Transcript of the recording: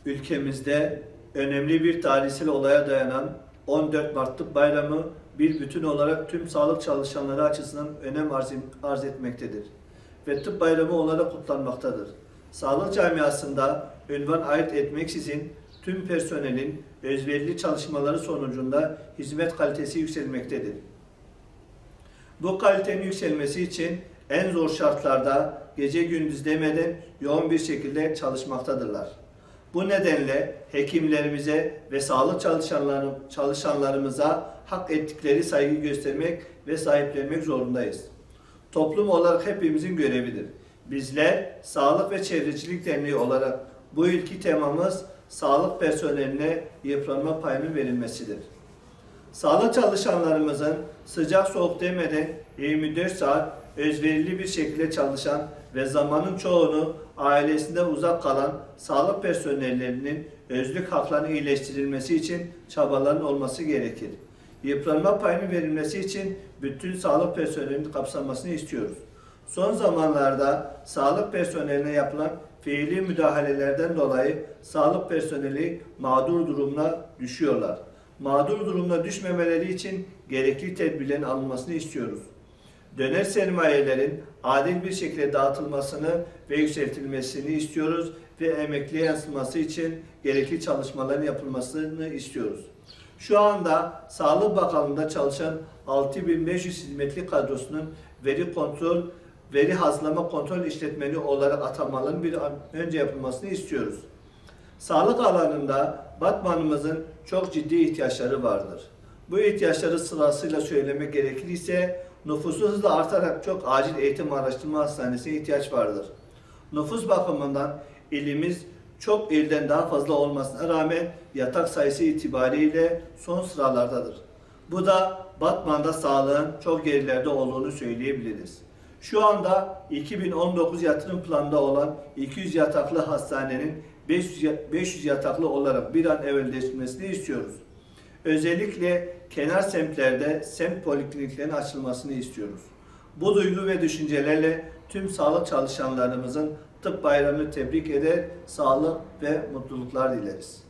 Ülkemizde önemli bir tarihsel olaya dayanan 14 Mart Tıp Bayramı bir bütün olarak tüm sağlık çalışanları açısından önem arz etmektedir ve Tıp Bayramı olarak kutlanmaktadır. Sağlık camiasında ünvan ayırt etmeksizin tüm personelin özverili çalışmaları sonucunda hizmet kalitesi yükselmektedir. Bu kalitenin yükselmesi için en zor şartlarda gece gündüz demeden yoğun bir şekilde çalışmaktadırlar. Bu nedenle hekimlerimize ve sağlık çalışanlarımıza hak ettikleri saygı göstermek ve sahiplenmek zorundayız. Toplum olarak hepimizin görevidir. Bizler Sağlık ve Çevrecilik Derneği olarak bu ilki temamız sağlık personeline yıpranma payının verilmesidir. Sağlık çalışanlarımızın sıcak soğuk demeden 24 saat özverili bir şekilde çalışan ve zamanın çoğunu ailesinden uzak kalan sağlık personellerinin özlük haklarının iyileştirilmesi için çabaların olması gerekir. Yıpranma payının verilmesi için bütün sağlık personelinin kapsamasını istiyoruz. Son zamanlarda sağlık personeline yapılan fiili müdahalelerden dolayı sağlık personeli mağdur durumuna düşüyorlar. Mağdur durumuna düşmemeleri için gerekli tedbirlerin alınmasını istiyoruz. Döner sermayelerin adil bir şekilde dağıtılmasını ve yükseltilmesini istiyoruz ve emekliye yansıması için gerekli çalışmaların yapılmasını istiyoruz. Şu anda Sağlık Bakanlığı'nda çalışan 6500 hizmetli kadrosunun veri hazırlama kontrol işletmeni olarak atamaların bir an önce yapılmasını istiyoruz. Sağlık alanında Batman'ımızın çok ciddi ihtiyaçları vardır. Bu ihtiyaçları sırasıyla söylemek gerekirse nüfusu hızla artarak çok acil eğitim araştırma hastanesine ihtiyaç vardır. Nüfus bakımından ilimiz çok ilden daha fazla olmasına rağmen yatak sayısı itibariyle son sıralardadır. Bu da Batman'da sağlığın çok gerilerde olduğunu söyleyebiliriz. Şu anda 2019 yatırım planında olan 200 yataklı hastanenin 500 yataklı olarak bir an evvelleşmesini istiyoruz. Özellikle kenar semtlerde semt polikliniklerin açılmasını istiyoruz. Bu duygu ve düşüncelerle tüm sağlık çalışanlarımızın Tıp Bayramı'nı tebrik eder, sağlık ve mutluluklar dileriz.